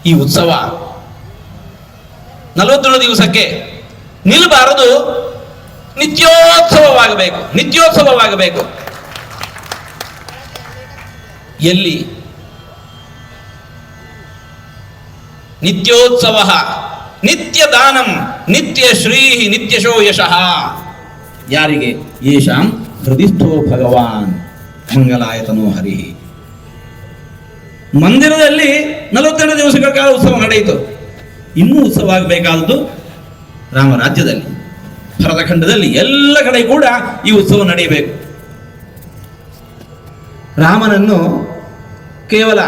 ಈ ಉತ್ಸವ 47 ದಿವಸಕ್ಕೆ ನಿಲ್ಲಬಾರದು, ನಿತ್ಯೋತ್ಸವವಾಗಬೇಕು. ಎಲ್ಲಿ ನಿತ್ಯೋತ್ಸವ, ನಿತ್ಯ ದಾನಂ, ನಿತ್ಯ ಶ್ರೀ, ನಿತ್ಯಶೋ ಯಶಃ. ಯಾರಿಗೆ? ಯೇಷಾಂ ಹೃದಯಸ್ಥೋ ಭಗವಾನ್ ಮಂಗಲಾಯತನೋ ಹರಿ. ಮಂದಿರದಲ್ಲಿ 42 ದಿವಸಗಳ ಕಾಲ ಉತ್ಸವ ನಡೆಯಿತು. ಇನ್ನೂ ಉತ್ಸವ ಆಗಬೇಕಾದದ್ದು ರಾಮರಾಜ್ಯದಲ್ಲಿ, ಭರತಖಂಡದಲ್ಲಿ, ಎಲ್ಲ ಕಡೆ ಕೂಡ ಈ ಉತ್ಸವ ನಡೆಯಬೇಕು. ರಾಮನನ್ನು ಕೇವಲ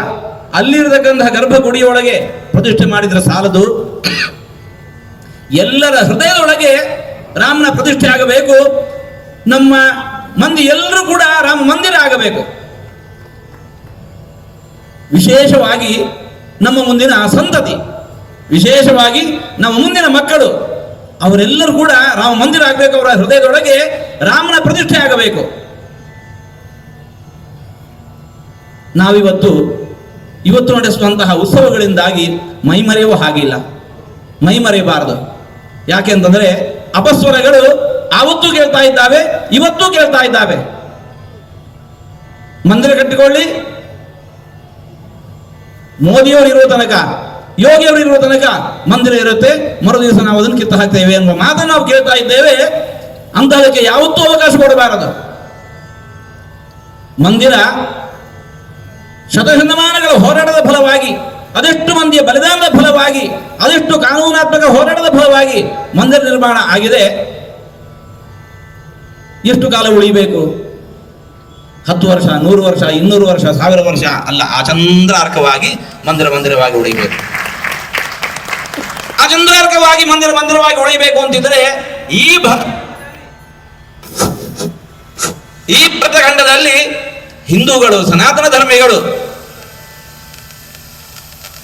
ಅಲ್ಲಿರತಕ್ಕಂತಹ ಗರ್ಭಗುಡಿಯೊಳಗೆ ಪ್ರತಿಷ್ಠೆ ಮಾಡಿದ್ರೆ ಸಾಲದು, ಎಲ್ಲರ ಹೃದಯದೊಳಗೆ ರಾಮನ ಪ್ರತಿಷ್ಠೆ ಆಗಬೇಕು. ನಮ್ಮ ಮಂದಿ ಎಲ್ಲರೂ ಕೂಡ ರಾಮ ಮಂದಿರ ಆಗಬೇಕು. ವಿಶೇಷವಾಗಿ ನಮ್ಮ ಮುಂದಿನ ಸಂತತಿ, ವಿಶೇಷವಾಗಿ ನಮ್ಮ ಮುಂದಿನ ಮಕ್ಕಳು, ಅವರೆಲ್ಲರೂ ಕೂಡ ರಾಮ ಮಂದಿರ ಆಗಬೇಕು. ಅವರ ಹೃದಯದೊಳಗೆ ರಾಮನ ಪ್ರತಿಷ್ಠೆ ಆಗಬೇಕು. ನಾವಿವತ್ತು ನಡೆಸುವಂತಹ ಉತ್ಸವಗಳಿಂದಾಗಿ ಮೈಮರೆಯುವ ಹಾಗಿಲ್ಲ, ಮೈಮರೆಯಬಾರದು. ಯಾಕೆಂತಂದ್ರೆ ಅಪಸ್ವರಗಳು ಆವತ್ತೂ ಕೇಳ್ತಾ ಇದ್ದಾವೆ, ಇವತ್ತೂ ಕೇಳ್ತಾ ಇದ್ದಾವೆ. ಮಂದಿರ ಕಟ್ಟಿಕೊಳ್ಳಿ, ಮೋದಿಯವರು ಇರುವ ತನಕ, ಯೋಗಿಯವರು ಇರುವ ತನಕ ಮಂದಿರ ಇರುತ್ತೆ, ಮರು ದಿವಸ ನಾವು ಅದನ್ನು ಕಿತ್ತು ಹಾಕ್ತೇವೆ ಎನ್ನುವ ಮಾತನ್ನು ನಾವು ಕೇಳ್ತಾ ಇದ್ದೇವೆ. ಅಂತಹದಕ್ಕೆ ಯಾವತ್ತೂ ಅವಕಾಶ ಕೊಡಬಾರದು. ಮಂದಿರ ಶತಶತಮಾನಗಳ ಹೋರಾಟದ ಫಲವಾಗಿ, ಅದೆಷ್ಟು ಮಂದಿಯ ಬಲಿದಾನದ ಫಲವಾಗಿ, ಅದೆಷ್ಟು ಕಾನೂನಾತ್ಮಕ ಹೋರಾಟದ ಫಲವಾಗಿ ಮಂದಿರ ನಿರ್ಮಾಣ ಆಗಿದೆ. ಎಷ್ಟು ಕಾಲ ಉಳಿಬೇಕು? 10 ವರ್ಷ, 100 ವರ್ಷ, 200 ವರ್ಷ, 1000 ವರ್ಷ ಅಲ್ಲ. ಆಚಂದ್ರಾರ್ಕವಾಗಿ ಮಂದಿರವಾಗಿ ಉಳಿಬೇಕು. ಆಚಂದ್ರಾರ್ಕವಾಗಿ ಮಂದಿರವಾಗಿ ಉಳಿಬೇಕು ಅಂತಿದ್ರೆ ಈ ಭರತಖಂಡದಲ್ಲಿ ಹಿಂದೂಗಳು, ಸನಾತನ ಧರ್ಮಿಗಳು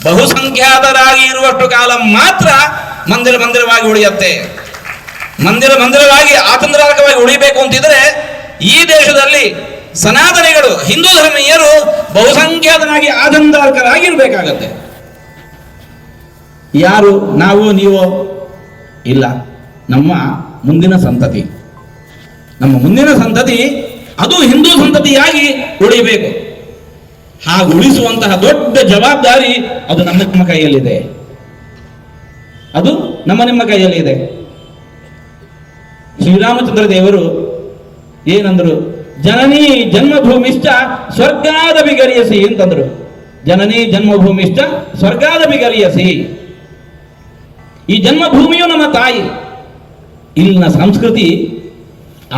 ಬಹುಸಂಖ್ಯಾತರಾಗಿ ಇರುವಷ್ಟು ಕಾಲ ಮಾತ್ರ ಮಂದಿರವಾಗಿ ಉಳಿಯುತ್ತೆ. ಮಂದಿರವಾಗಿ ಆಚಂದ್ರಾರ್ಕವಾಗಿ ಉಳಿಬೇಕು ಅಂತಿದ್ರೆ ಈ ದೇಶದಲ್ಲಿ ಸನಾತನಿಗಳು, ಹಿಂದೂ ಧರ್ಮೀಯರು ಬಹುಸಂಖ್ಯಾತನಾಗಿ ಆಚಂದ್ರಾರ್ಕರಾಗಿರ್ಬೇಕಾಗತ್ತೆ. ಯಾರು? ನಾವು, ನೀವೋ? ಇಲ್ಲ, ನಮ್ಮ ಮುಂದಿನ ಸಂತತಿ ಅದು ಹಿಂದೂ ಸಂತತಿಯಾಗಿ ಉಳಿಬೇಕು. ಹಾಗೆ ಉಳಿಸುವಂತಹ ದೊಡ್ಡ ಜವಾಬ್ದಾರಿ ಅದು ನಮ್ಮ ಕೈಯಲ್ಲಿದೆ, ಅದು ನಿಮ್ಮ ಕೈಯಲ್ಲಿದೆ. ಶ್ರೀರಾಮಚಂದ್ರ ದೇವರು ಏನಂದ್ರು? ಜನನಿ ಜನ್ಮಭೂಮಿಶ್ಚ ಸ್ವರ್ಗಾದಪಿ ಗರಿಯಸಿ ಅಂತಂದ್ರು. ಜನನಿ ಜನ್ಮಭೂಮಿಶ್ಚ ಸ್ವರ್ಗಾದಪಿ ಗರಿಯಸಿ. ಈ ಜನ್ಮಭೂಮಿಯು ನಮ್ಮ ತಾಯಿ. ಇಲ್ಲಿನ ಸಂಸ್ಕೃತಿ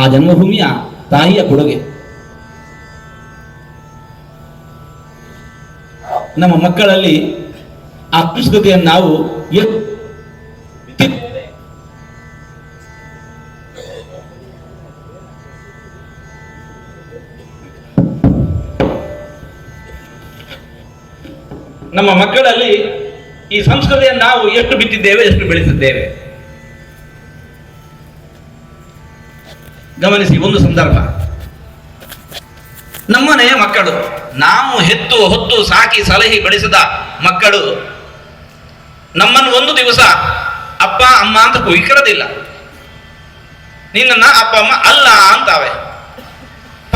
ಆ ಜನ್ಮಭೂಮಿಯ ತಾಯಿಯ ಕೊಡುಗೆ. ನಮ್ಮ ಮಕ್ಕಳಲ್ಲಿ ಆ ಸಂಸ್ಕೃತಿಯನ್ನು ನಾವು ಈ ಸಂಸ್ಕೃತಿಯನ್ನು ನಾವು ಎಷ್ಟು ಬಿತ್ತಿದ್ದೇವೆ, ಎಷ್ಟು ಬೆಳೆಸಿದ್ದೇವೆ. ಗಮನಿಸಿ, ಒಂದು ಸಂದರ್ಭ. ನಮ್ಮನೆಯ ಮಕ್ಕಳು, ನಾವು ಹೆತ್ತು ಹೊತ್ತು ಸಾಕಿ ಸಲಹಿ ಬೆಳೆಸಿದ ಮಕ್ಕಳು ನಮ್ಮನ್ನು ಒಂದು ದಿವಸ ಅಪ್ಪ ಅಮ್ಮ ಅಂತ ಕರೆದಿಲ್ಲ. ನಿನ್ನನ್ನ ಅಪ್ಪ ಅಮ್ಮ ಅಲ್ಲ ಅಂತಾವೆ.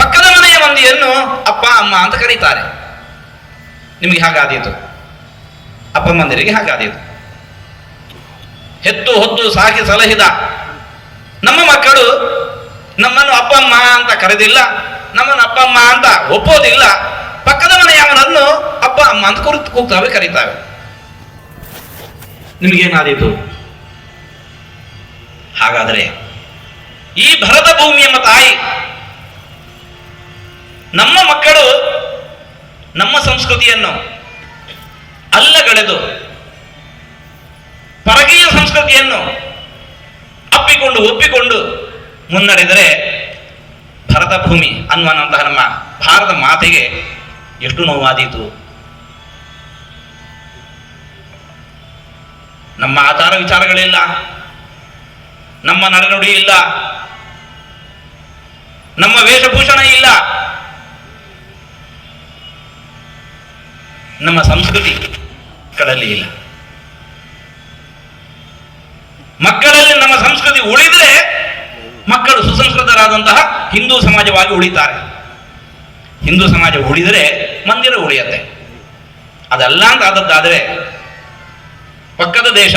ಪಕ್ಕದ ಮನೆಯ ಮಂದಿಯನ್ನು ಅಪ್ಪ ಅಮ್ಮ ಅಂತ ಕರೀತಾರೆ. ನಿಮಗೆ ಹಾಗಾದೀತು, ಅಪ್ಪಮ್ಮಂದಿರಿಗೆ ಹಾಗಾದೀತು. ಹೆತ್ತು ಹೊತ್ತು ಸಾಕಿ ಸಲಹಿದ ನಮ್ಮ ಮಕ್ಕಳು ನಮ್ಮನ್ನು ಅಪ್ಪ ಅಮ್ಮ ಅಂತ ಕರೆದಿಲ್ಲ, ನಮ್ಮನ್ನು ಅಪ್ಪ ಅಮ್ಮ ಅಂತ ಒಪ್ಪೋದಿಲ್ಲ. ಪಕ್ಕದ ಮನೆಯವನನ್ನು ಅಪ್ಪ ಅಮ್ಮ ಅಂತ ಕೂಗ್ತಾವೆ, ಕರೀತಾವೆ. ನಿಮಗೇನಾದೀತು? ಹಾಗಾದರೆ ಈ ಭರತ ಭೂಮಿ ಎಂಬ ತಾಯಿ, ನಮ್ಮ ಮಕ್ಕಳು ನಮ್ಮ ಸಂಸ್ಕೃತಿಯನ್ನು ಅಲ್ಲಗಳೆದು ಪರಕೀಯ ಸಂಸ್ಕೃತಿಯನ್ನು ಒಪ್ಪಿಕೊಂಡು ಮುನ್ನಡೆದರೆ ಭರತ ಭೂಮಿ ಅನ್ನುವಂತಹ ನಮ್ಮ ಭಾರತ ಮಾತೆಗೆ ಎಷ್ಟು ನೋವಾದೀತು. ನಮ್ಮ ಆಚಾರ ವಿಚಾರಗಳಿಲ್ಲ, ನಮ್ಮ ನಡೆನುಡಿ ಇಲ್ಲ, ನಮ್ಮ ವೇಷಭೂಷಣ ಇಲ್ಲ, ನಮ್ಮ ಸಂಸ್ಕೃತಿ ಮಕ್ಕಳಲ್ಲಿ ಇಲ್ಲ. ಮಕ್ಕಳಲ್ಲಿ ನಮ್ಮ ಸಂಸ್ಕೃತಿ ಉಳಿದ್ರೆ ಮಕ್ಕಳು ಸುಸಂಸ್ಕೃತರಾದಂತಹ ಹಿಂದೂ ಸಮಾಜವಾಗಿ ಉಳಿತಾರೆ. ಹಿಂದೂ ಸಮಾಜ ಉಳಿದರೆ ಮಂದಿರ ಉಳಿಯತ್ತೆ. ಅದಲ್ಲ ಅಂತ ಆದದ್ದಾದರೆ ಪಕ್ಕದ ದೇಶ,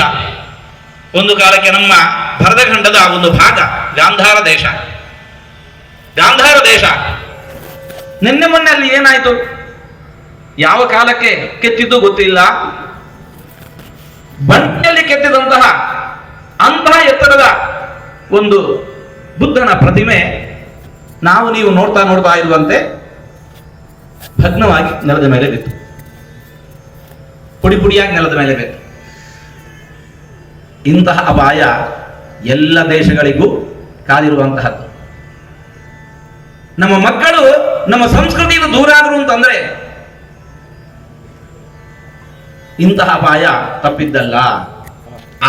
ಒಂದು ಕಾಲಕ್ಕೆ ನಮ್ಮ ಭರತಖಂಡದ ಒಂದು ಭಾಗ ಗಾಂಧಾರ ದೇಶ. ಗಾಂಧಾರ ದೇಶ ನಿನ್ನೆ ಮೊನ್ನೆ ಅಲ್ಲಿ ಏನಾಯ್ತು, ಯಾವ ಕಾಲಕ್ಕೆ ಕೆತ್ತಿದ್ದು ಗೊತ್ತಿಲ್ಲ. ಬಂಡೆಯಲ್ಲಿ ಕೆತ್ತಿದಂತಹ ಅಂತಹ ಎತ್ತರದ ಒಂದು ಬುದ್ಧನ ಪ್ರತಿಮೆ ನೀವು ನೋಡ್ತಾ ಇರುವಂತೆ ಭಗ್ನವಾಗಿ ನೆಲದ ಮೇಲೆ ಬಿತ್ತು, ಪುಡಿ ಪುಡಿಯಾಗಿ ನೆಲದ ಮೇಲೆ ಬಿತ್ತು. ಇಂತಹ ಅಪಾಯ ಎಲ್ಲ ದೇಶಗಳಿಗೂ ಕಾದಿರುವಂತಹದ್ದು. ನಮ್ಮ ಮಕ್ಕಳು ನಮ್ಮ ಸಂಸ್ಕೃತಿಯಿಂದ ದೂರ ಆದರು ಅಂತಂದ್ರೆ ಇಂತಹ ಅಪಾಯ ತಪ್ಪಿದ್ದಲ್ಲ.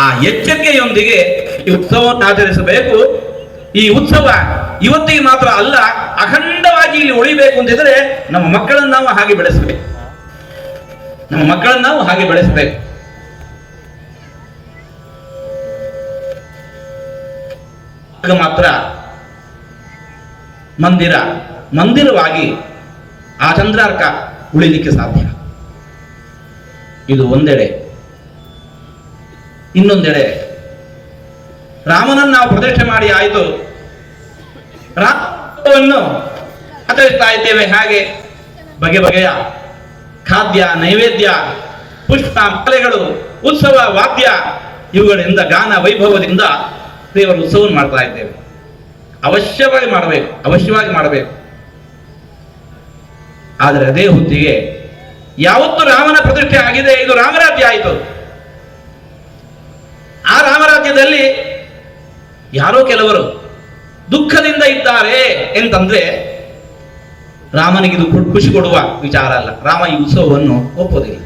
ಆ ಎಚ್ಚರಿಕೆಯೊಂದಿಗೆ ಈ ಉತ್ಸವವನ್ನು ಆಚರಿಸಬೇಕು. ಈ ಉತ್ಸವ ಇವತ್ತಿಗೆ ಮಾತ್ರ ಅಲ್ಲ, ಅಖಂಡವಾಗಿ ಇಲ್ಲಿ ಉಳಿಬೇಕು ಅಂತಿದ್ರೆ ನಮ್ಮ ಮಕ್ಕಳನ್ನು ನಾವು ಹಾಗೆ ಬೆಳೆಸಬೇಕು. ನಮ್ಮ ಮಕ್ಕಳನ್ನು ನಾವು ಹಾಗೆ ಬೆಳೆಸಬೇಕು. ಆಗ ಮಾತ್ರ ಮಂದಿರವಾಗಿ ಆ ಚಂದ್ರಾರ್ಕ ಉಳಿಲಿಕ್ಕೆ ಸಾಧ್ಯ. ಇದು ಒಂದೆಡೆ. ಇನ್ನೊಂದೆಡೆ ರಾಮನನ್ನು ನಾವು ಪ್ರತಿಷ್ಠೆ ಮಾಡಿ ಆಯಿತು, ರಾಮವನ್ನು ಆಚರಿಸ್ತಾ ಇದ್ದೇವೆ. ಹಾಗೆ ಬಗೆ ಬಗೆಯ ಖಾದ್ಯ, ನೈವೇದ್ಯ, ಪುಷ್ಪ, ಮಾಲೆಗಳು, ಉತ್ಸವ, ವಾದ್ಯ ಇವುಗಳಿಂದ ಗಾನ ವೈಭವದಿಂದ ದೇವರ ಉತ್ಸವವನ್ನು ಮಾಡ್ತಾ ಇದ್ದೇವೆ. ಅವಶ್ಯವಾಗಿ ಮಾಡಬೇಕು. ಆದರೆ ಅದೇ ಹೊತ್ತಿಗೆ ಯಾವತ್ತು ರಾಮನ ಪ್ರತಿಷ್ಠೆ ಆಗಿದೆ, ಇದು ರಾಮರಾಜ್ಯ ಆಯಿತು. ಆ ರಾಮರಾಜ್ಯದಲ್ಲಿ ಯಾರೋ ಕೆಲವರು ದುಃಖದಿಂದ ಇದ್ದಾರೆ ಎಂತಂದ್ರೆ ರಾಮನಿಗಿದು ಖುಷಿ ಕೊಡುವ ವಿಚಾರ ಅಲ್ಲ. ರಾಮ ಈ ಉತ್ಸವವನ್ನು ಒಪ್ಪೋದಿಲ್ಲ.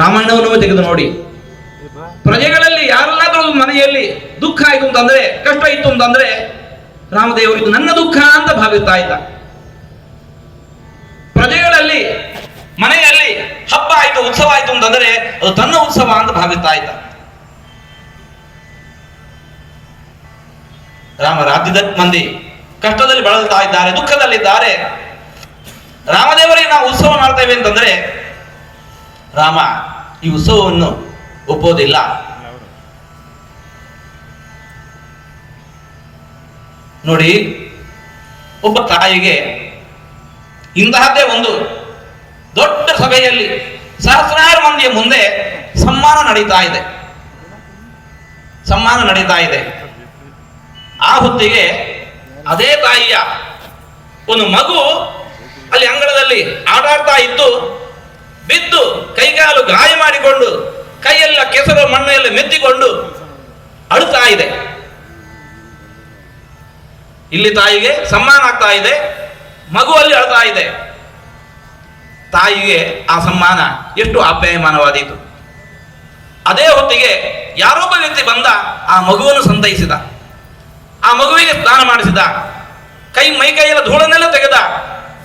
ರಾಮಾಯಣವನ್ನು ತೆಗೆದು ನೋಡಿ, ಪ್ರಜೆಗಳಲ್ಲಿ ಯಾರೆಲ್ಲಾದ್ರೂ ಮನೆಯಲ್ಲಿ ದುಃಖ ಆಯಿತು ಅಂತಂದ್ರೆ, ಕಷ್ಟ ಇತ್ತು ಅಂತಂದ್ರೆ ರಾಮದೇವರು ಇದು ನನ್ನ ದುಃಖ ಅಂತ ಭಾವಿಸ್ತಾ ಇದ್ದ. ಪ್ರಜೆಗಳಲ್ಲಿ ಮನೆಯಲ್ಲಿ ಹಬ್ಬ ಆಯ್ತು, ಉತ್ಸವ ಆಯ್ತು ಅಂತಂದ್ರೆ ಅದು ತನ್ನ ಉತ್ಸವ ಅಂತ ಭಾವಿಸ್ತಾ ಇದ್ದ. ರಾಮ ರಾಜ್ಯದ ಮಂದಿ ಕಷ್ಟದಲ್ಲಿ ಬಳಲ್ತಾ ಇದ್ದಾರೆ, ದುಃಖದಲ್ಲಿದ್ದಾರೆ. ರಾಮದೇವರಿಗೆ ನಾವು ಉತ್ಸವ ಮಾಡ್ತೇವೆ ಅಂತಂದ್ರೆ ರಾಮ ಈ ಉತ್ಸವವನ್ನು ಒಪ್ಪೋದಿಲ್ಲ. ನೋಡಿ, ಒಬ್ಬ ತಾಯಿಗೆ ಇಂತಹದ್ದೇ ಒಂದು ದೊಡ್ಡ ಸಭೆಯಲ್ಲಿ ಸಹಸ್ರಾರು ಮಂದಿಯ ಮುಂದೆ ಸಮ್ಮಾನ ನಡೀತಾ ಇದೆ. ಆ ಹೊತ್ತಿಗೆ ಅದೇ ತಾಯಿಯ ಒಂದು ಮಗು ಅಲ್ಲಿ ಅಂಗಳದಲ್ಲಿ ಆಟಾಡ್ತಾ ಇತ್ತು, ಬಿದ್ದು ಕೈಕಾಲು ಗಾಯ ಮಾಡಿಕೊಂಡು ಕೈಯೆಲ್ಲ ಕೆಸರು ಮಣ್ಣು ಎಲ್ಲ ಮೆತ್ತಿಕೊಂಡು ಅಳುತ್ತಾ ಇದೆ. ಇಲ್ಲಿ ತಾಯಿಗೆ ಸಮ್ಮಾನ ಆಗ್ತಾ ಇದೆ, ಮಗು ಅಲ್ಲಿ ಅಳ್ತಾ ಇದೆ. ತಾಯಿಗೆ ಆ ಸಮ್ಮಾನ ಎಷ್ಟು ಆಪ್ಯಾಯಮಾನವಾದೀತು. ಅದೇ ಹೊತ್ತಿಗೆ ಯಾರೊಬ್ಬ ವ್ಯಕ್ತಿ ಬಂದ, ಆ ಮಗುವನ್ನು ಸಂತೈಸಿದ, ಆ ಮಗುವಿಗೆ ಸ್ನಾನ ಮಾಡಿಸಿದ, ಮೈಕೈಯೆಲ್ಲ ಧೂಳನ್ನೆಲ್ಲ ತೆಗೆದ,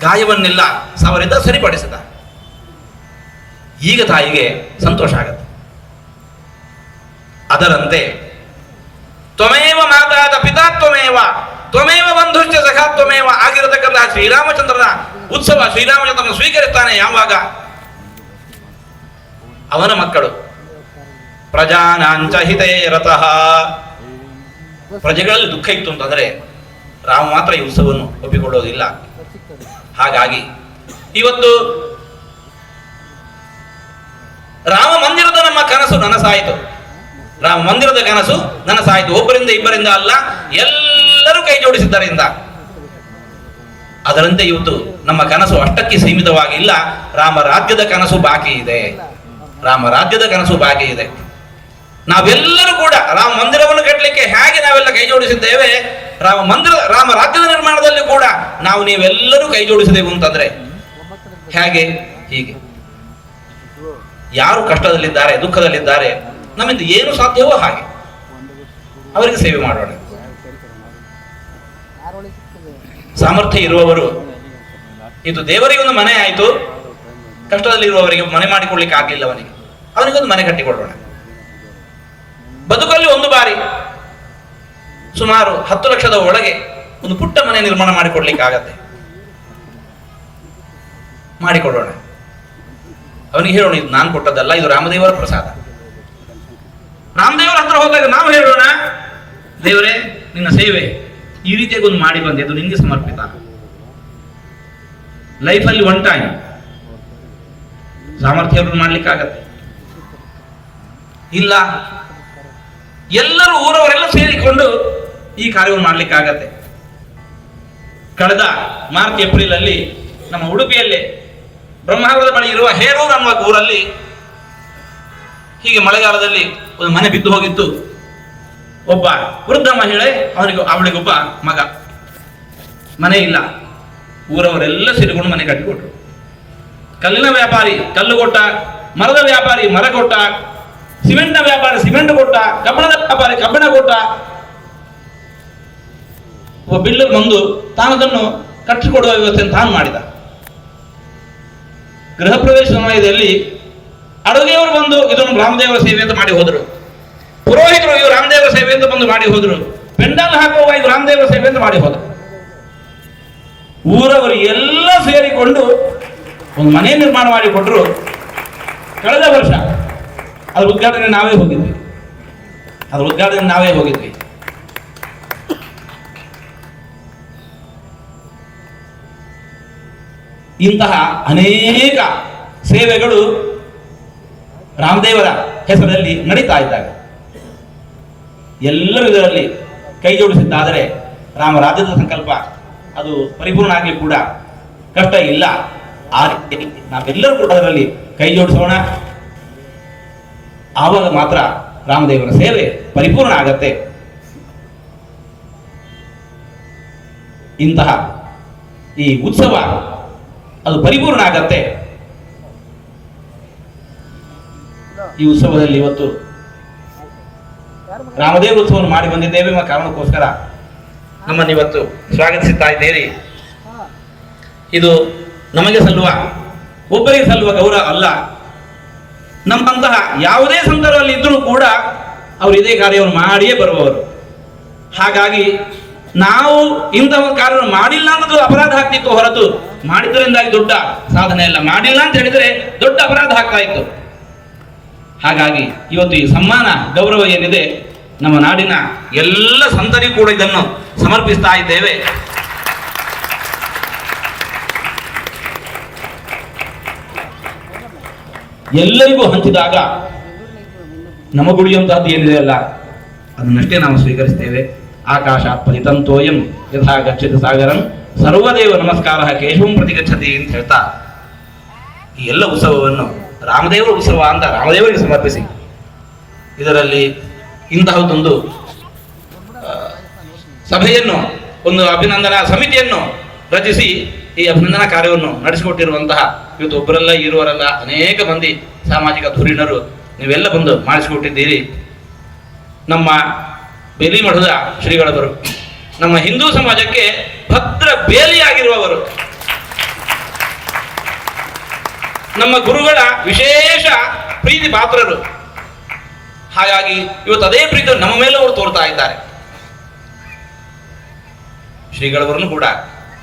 ಗಾಯವನ್ನೆಲ್ಲ ಸವರಿದ, ಸರಿಪಡಿಸಿದ. ಈಗ ತಾಯಿಗೆ ಸಂತೋಷ ಆಗತ್ತೆ. ಅದರಂತೆ ತ್ವಮೇವ ಮಾತಾದ ಪಿತಾ ತ್ವಮೇವ ಬಂಧುಶ್ಚ ಸಖಾ ತ್ವಮೇವ ಆಗಿರತಕ್ಕಂತಹ ಶ್ರೀರಾಮಚಂದ್ರನ ಉತ್ಸವ ಶ್ರೀರಾಮಚಂದ್ರನ ಸ್ವೀಕರಿಸ್ತಾನೆ ಯಾವಾಗ? ಅವನ ಮಕ್ಕಳು ಪ್ರಜಾನಾಂಚ ಹಿತೇ ರತಃ. ಪ್ರಜೆಗಳಲ್ಲಿ ದುಃಖ ಇತ್ತು ಅಂತಂದ್ರೆ ರಾಮ ಮಾತ್ರ ಈ ಉತ್ಸವವನ್ನು ಒಪ್ಪಿಕೊಳ್ಳೋದಿಲ್ಲ. ಹಾಗಾಗಿ ಇವತ್ತು ರಾಮ ಮಂದಿರದ ನಮ್ಮ ಕನಸು ನನಸಾಯಿತು. ರಾಮ ಮಂದಿರದ ಕನಸು ನನಸಾಯಿತು. ಒಬ್ಬರಿಂದ ಇಬ್ಬರಿಂದ ಅಲ್ಲ, ಎಲ್ಲರೂ ಕೈ ಜೋಡಿಸಿದ್ದರಿಂದ. ಅದರಂತೆ ಇವತ್ತು ನಮ್ಮ ಕನಸು ಅಷ್ಟಕ್ಕೆ ಸೀಮಿತವಾಗಿಲ್ಲ. ರಾಮ ರಾಜ್ಯದ ಕನಸು ಬಾಕಿ ಇದೆ. ನಾವೆಲ್ಲರೂ ಕೂಡ ರಾಮ ಮಂದಿರವನ್ನು ಕಟ್ಟಲಿಕ್ಕೆ ಹೇಗೆ ನಾವೆಲ್ಲ ಕೈ ಜೋಡಿಸಿದ್ದೇವೆ, ರಾಮ ರಾಜ್ಯದ ನಿರ್ಮಾಣದಲ್ಲಿ ಕೂಡ ನೀವೆಲ್ಲರೂ ಕೈ ಜೋಡಿಸಿದೆವು ಅಂತಂದ್ರೆ ಹೇಗೆ? ಹೀಗೆ ಯಾರು ಕಷ್ಟದಲ್ಲಿದ್ದಾರೆ, ದುಃಖದಲ್ಲಿದ್ದಾರೆ, ನಮ್ಮಿಂದ ಏನು ಸಾಧ್ಯವೋ ಹಾಗೆ ಅವರಿಗೆ ಸೇವೆ ಮಾಡೋಣ. ಸಾಮರ್ಥ್ಯ ಇರುವವರು, ಇದು ದೇವರಿಗೆ ಒಂದು ಮನೆ ಆಯಿತು, ಕಷ್ಟದಲ್ಲಿರುವವರಿಗೆ ಮನೆ ಮಾಡಿಕೊಡ್ಲಿಕ್ಕೆ ಆಗ್ಲಿಲ್ಲ ಅವನಿಗೊಂದು ಮನೆ ಕಟ್ಟಿಕೊಡೋಣ. ಬದುಕಲ್ಲಿ ಒಂದು ಬಾರಿ ಸುಮಾರು 10 ಲಕ್ಷದ ಒಳಗೆ ಒಂದು ಪುಟ್ಟ ಮನೆ ನಿರ್ಮಾಣ ಮಾಡಿಕೊಡ್ಲಿಕ್ಕೆ ಆಗತ್ತೆ, ಮಾಡಿಕೊಡೋಣ. ಅವನಿಗೆ ಹೇಳೋಣ, ಇದು ನಾನು ಕೊಟ್ಟದ್ದಲ್ಲ, ಇದು ರಾಮದೇವರ ಪ್ರಸಾದ. ರಾಮದೇವರ ಹತ್ರ ಹೋದಾಗ ನಾವು ಹೇಳೋಣ, ದೇವರೇ ನಿನ್ನ ಸೇವೆ ಈ ರೀತಿಯಾಗಿ ಒಂದು ಮಾಡಿ ಬಂದೆ, ಅದು ನಿನ್ಗೆ ಸಮರ್ಪಿತ. ಲೈಫಲ್ಲಿ ಒನ್ ಟೈಮ್ ಸಾಮರ್ಥ್ಯ ಮಾಡ್ಲಿಕ್ಕಾಗತ್ತೆ, ಇಲ್ಲ ಎಲ್ಲರೂ ಊರವರೆಲ್ಲ ಸೇರಿಕೊಂಡು ಈ ಕಾರ್ಯವನ್ನು ಮಾಡ್ಲಿಕ್ಕಾಗತ್ತೆ. ಕಳೆದ ಮಾರ್ಚ್ ಏಪ್ರಿಲ್ ಅಲ್ಲಿ ನಮ್ಮ ಉಡುಪಿಯಲ್ಲಿ ಬ್ರಹ್ಮಾವರದ ಬಳಿ ಇರುವ ಹೇರೂರು ಅನ್ನುವ ಊರಲ್ಲಿ ಹೀಗೆ ಮಳೆಗಾಲದಲ್ಲಿ ಒಂದು ಮನೆ ಬಿದ್ದು ಹೋಗಿತ್ತು. ಒಬ್ಬ ವೃದ್ಧ ಮಹಿಳೆ, ಅವಳಿಗೊಬ್ಬ ಮಗ, ಮನೆ ಇಲ್ಲ. ಊರವರೆಲ್ಲ ಸೇರಿಕೊಂಡು ಮನೆ ಕಟ್ಟಿಕೊಟ್ರು. ಕಲ್ಲಿನ ವ್ಯಾಪಾರಿ ಕಲ್ಲು ಕೊಟ್ಟ, ಮರದ ವ್ಯಾಪಾರಿ ಮರ ಕೊಟ್ಟ, ಸಿಮೆಂಟ್ನ ವ್ಯಾಪಾರಿ ಸಿಮೆಂಟ್ ಕೊಟ್ಟ, ಕಬ್ಬಣದ ವ್ಯಾಪಾರಿ ಕಬ್ಬಣ ಕೊಟ್ಟ. ಒಬ್ಬ ಬಿಲ್ಡರ್ ಬಂದು ತಾನದನ್ನು ಕಟ್ಟಿಕೊಡುವ ವ್ಯವಸ್ಥೆಯನ್ನು ತಾನು ಮಾಡಿದ. ಗೃಹ ಪ್ರವೇಶ ಸಮಯದಲ್ಲಿ ಅಡುಗೆಯವರು ಬಂದು ಇದನ್ನು ರಾಮದೇವರ ಸೇವೆ ಅಂತ ಮಾಡಿ ಹೋದರು. ಪುರೋಹಿತರು ಇವು ರಾಮದೇವರ ಸೇವೆ ಅಂತ ಬಂದು ಮಾಡಿ ಹೋದರು. ಪೆಂಡಾಲ್ ಹಾಕುವ ಇದು ರಾಮದೇವರ ಸೇವೆ ಅಂತ ಮಾಡಿ ಹೋದರು. ಊರವರು ಎಲ್ಲ ಸೇರಿಕೊಂಡು ಒಂದು ಮನೆ ನಿರ್ಮಾಣ ಮಾಡಿಕೊಟ್ರು. ಕಳೆದ ವರ್ಷ ಅದ್ರ ಉದ್ಘಾಟನೆ ನಾವೇ ಹೋಗಿದ್ವಿ. ಇಂತಹ ಅನೇಕ ಸೇವೆಗಳು ರಾಮದೇವರ ಹೆಸರಲ್ಲಿ ನಡೀತಾ ಇದ್ದಾಗ ಎಲ್ಲರೂ ಇದರಲ್ಲಿ ಕೈ ಜೋಡಿಸಿದ್ದಾದರೆ ರಾಮರಾಜ್ಯದ ಸಂಕಲ್ಪ ಅದು ಪರಿಪೂರ್ಣ ಆಗಲಿ ಕೂಡ ಕಷ್ಟ ಇಲ್ಲ. ಆ ರೀತಿ ನಾವೆಲ್ಲರೂ ಕೂಡ ಅದರಲ್ಲಿ ಕೈ ಜೋಡಿಸೋಣ, ಆವಾಗ ಮಾತ್ರ ರಾಮದೇವರ ಸೇವೆ ಪರಿಪೂರ್ಣ ಆಗತ್ತೆ. ಇಂತಹ ಈ ಉತ್ಸವ ಅದು ಪರಿಪೂರ್ಣ ಆಗತ್ತೆ. ಈ ಉತ್ಸವದಲ್ಲಿ ಇವತ್ತು ರಾಮದೇವ ಉತ್ಸವವನ್ನು ಮಾಡಿ ಬಂದಿದ್ದೇವೆ ಎಂಬ ಕಾರಣಕ್ಕೋಸ್ಕರ ನಮ್ಮನ್ನು ಇವತ್ತು ಸ್ವಾಗತಿಸುತ್ತಾ ಇದ್ದೀರಿ. ಇದು ನಮಗೆ ಸಲ್ಲುವ, ಒಬ್ಬರಿಗೆ ಸಲ್ಲುವ ಗೌರವ ಅಲ್ಲ. ನಮ್ಮಂತಹ ಯಾವುದೇ ಸಂದರ್ಭದಲ್ಲಿ ಇದ್ರೂ ಕೂಡ ಅವರು ಇದೇ ಕಾರ್ಯವನ್ನು ಮಾಡಿಯೇ ಬರುವವರು. ಹಾಗಾಗಿ ನಾವು ಇಂತಹ ಕಾರ್ಯವನ್ನು ಮಾಡಿಲ್ಲ ಅನ್ನೋದು ಅಪರಾಧ ಆಗ್ತಿತ್ತು ಹೊರತು ಮಾಡಿದ್ರಿಂದಾಗಿ ದೊಡ್ಡ ಸಾಧನೆ ಅಲ್ಲ. ಮಾಡಿಲ್ಲ ಅಂತ ಹೇಳಿದ್ರೆ ದೊಡ್ಡ ಅಪರಾಧ ಆಗ್ತಾ ಇತ್ತು. ಹಾಗಾಗಿ ಇವತ್ತು ಈ ಸಮ್ಮಾನ ಗೌರವ ಏನಿದೆ ನಮ್ಮ ನಾಡಿನ ಎಲ್ಲ ಸಂತರಿಗೂ ಕೂಡ ಇದನ್ನು ಸಮರ್ಪಿಸ್ತಾ ಇದ್ದೇವೆ. ಎಲ್ಲರಿಗೂ ಹಂಚಿದಾಗ ನಮಗುಳಿಯುವಂತಹದ್ದು ಏನಿದೆ ಅಲ್ಲ ಅದನ್ನಷ್ಟೇ ನಾವು ಸ್ವೀಕರಿಸ್ತೇವೆ. ಆಕಾಶಾತ್ ಪತಿತಂತೋಯಂ ಯಥಾ ಗಚ್ಚತಿ ಸಾಗರಂ ಸರ್ವದೇವ ನಮಸ್ಕಾರ ಕೇಶವಂ ಪ್ರತಿಗಚ್ಚತಿ ಅಂತ ಹೇಳ್ತಾ ಈ ಎಲ್ಲ ಉತ್ಸವವನ್ನು ರಾಮದೇವರ ಉತ್ಸವ ಅಂತ ರಾಮದೇವರಿಗೆ ಸಮರ್ಪಿಸಿ ಇದರಲ್ಲಿ ಇಂತಹದೊಂದು ಸಭೆಯನ್ನು, ಒಂದು ಅಭಿನಂದನಾ ಸಮಿತಿಯನ್ನು ರಚಿಸಿ ಈ ಅಭಿನಂದನಾ ಕಾರ್ಯವನ್ನು ನಡೆಸಿಕೊಟ್ಟಿರುವಂತಹ ಇವತ್ತು ಒಬ್ಬರಲ್ಲ ಇರುವರಲ್ಲ ಅನೇಕ ಮಂದಿ ಸಾಮಾಜಿಕ ಧುರೀಣರು ನೀವೆಲ್ಲ ಬಂದು ಮಾಡಿಸಿಕೊಟ್ಟಿದ್ದೀರಿ. ನಮ್ಮ ಬೇಲಿಮಠದ ಶ್ರೀಗಳವರು ನಮ್ಮ ಹಿಂದೂ ಸಮಾಜಕ್ಕೆ ಭದ್ರ ಬೇಲಿಯಾಗಿರುವವರು, ನಮ್ಮ ಗುರುಗಳ ವಿಶೇಷ ಪ್ರೀತಿ ಪಾತ್ರರು. ಹಾಗಾಗಿ ಇವತ್ತು ಅದೇ ಪ್ರೀತಿ ನಮ್ಮ ಮೇಲೂ ಅವರು ತೋರ್ತಾ ಇದ್ದಾರೆ. ಶ್ರೀಗಳವರನ್ನು ಕೂಡ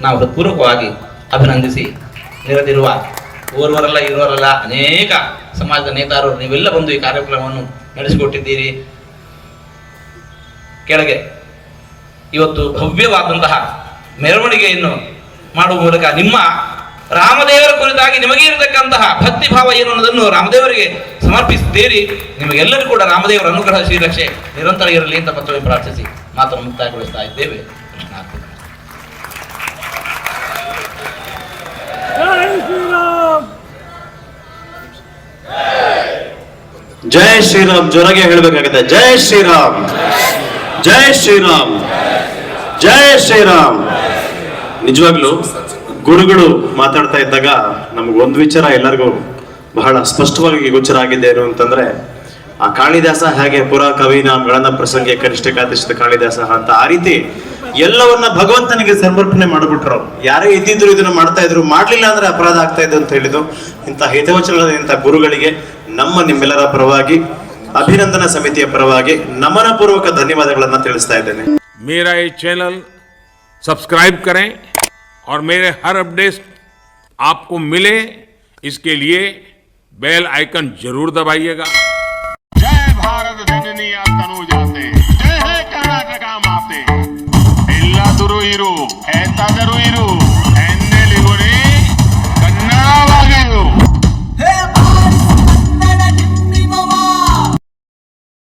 ನಾವು ಹೃತ್ಪೂರ್ವಕವಾಗಿ ಅಭಿನಂದಿಸಿ, ನೆರೆದಿರುವ ಓರ್ವರಲ್ಲ ಇರುವರಲ್ಲ ಅನೇಕ ಸಮಾಜದ ನೇತಾರರು ನೀವೆಲ್ಲ ಬಂದು ಈ ಕಾರ್ಯಕ್ರಮವನ್ನು ನಡೆಸಿಕೊಟ್ಟಿದ್ದೀರಿ. ಕೆಳಗೆ ಇವತ್ತು ಭವ್ಯವಾದಂತಹ ಮೆರವಣಿಗೆಯನ್ನು ಮಾಡುವ ಮೂಲಕ ನಿಮ್ಮ ರಾಮದೇವರ ಕುರಿತಾಗಿ ನಿಮಗೆ ಇರತಕ್ಕಂತಹ ಭಕ್ತಿ ಭಾವ ಏನು ಅನ್ನೋದನ್ನು ರಾಮದೇವರಿಗೆ ಸಮರ್ಪಿಸಿದ್ದೀರಿ. ನಿಮಗೆಲ್ಲರೂ ಕೂಡ ರಾಮದೇವರ ಅನುಗ್ರಹ ಶ್ರೀರಕ್ಷೆ ನಿರಂತರ ಇರಲಿ ಅಂತ ಪತ್ರವನ್ನು ಪ್ರಾರ್ಥಿಸಿ ಮಾತನ್ನು ಮುಕ್ತಾಯಗೊಳಿಸ್ತಾ ಇದ್ದೇವೆ. ಕೃಷ್ಣಾರ್ಪಣ. ಜೈ ಶ್ರೀರಾಮ್. ಜೋರಾಗಿ ಹೇಳಬೇಕಾಗುತ್ತೆ. ಜೈ ಶ್ರೀರಾಮ್, ಜೈ ಶ್ರೀರಾಮ್, ಜೈ ಶ್ರೀರಾಮ್. ನಿಜವಾಗ್ಲೂ ಗುರುಗಳು ಮಾತಾಡ್ತಾ ಇದ್ದಾಗ ನಮಗೊಂದು ವಿಚಾರ ಎಲ್ಲರಿಗೂ ಬಹಳ ಸ್ಪಷ್ಟವಾಗಿ ಗೋಚರ ಆಗಿದೆ ಏನು ಅಂತಂದ್ರೆ, ಆ ಕಾಳಿದಾಸ ಹೇಗೆ ಪುರ ಕವಿನಾಮಗಳನ್ನ ಪ್ರಸಂಗ ಕನಿಷ್ಠ ಕಾತಿಸಿದ ಕಾಳಿದಾಸ ಅಂತ ಆ ರೀತಿ ಎಲ್ಲವನ್ನ ಭಗವಂತನಿಗೆ ಸಮರ್ಪಣೆ ಮಾಡಿಬಿಟ್ರು. ಯಾರೇ ಇದ್ದಿದ್ರು ಇದನ್ನ ಮಾಡ್ತಾ ಇದ್ರು, ಮಾಡ್ಲಿಲ್ಲ ಅಂದ್ರೆ ಅಪರಾಧ ಆಗ್ತಾ ಇದೆ ಅಂತ ಹೇಳಿದ್ರು. ಇಂಥ ಹಿತವಚನದ ಗುರುಗಳಿಗೆ ನಮ್ಮ ನಿಮ್ಮೆಲ್ಲರ ಪರವಾಗಿ, ಅಭಿನಂದನಾ ಸಮಿತಿಯ ಪರವಾಗಿ ನಮನ ಪೂರ್ವಕ ಧನ್ಯವಾದಗಳನ್ನ ತಿಳಿಸ್ತಾ ಇದ್ದೇನೆ. मेरा ये चैनल सब्सक्राइब करें और मेरे हर अपडेट आपको मिले, इसके लिए बेल आइकन जरूर दबाइएगा. जय भारत जननी तनुजाते, जय हे कर्नाटका माते. ಎಲ್ಲಾದರೂ ಇರು, ಎಂತಾದರೂ ಇರು.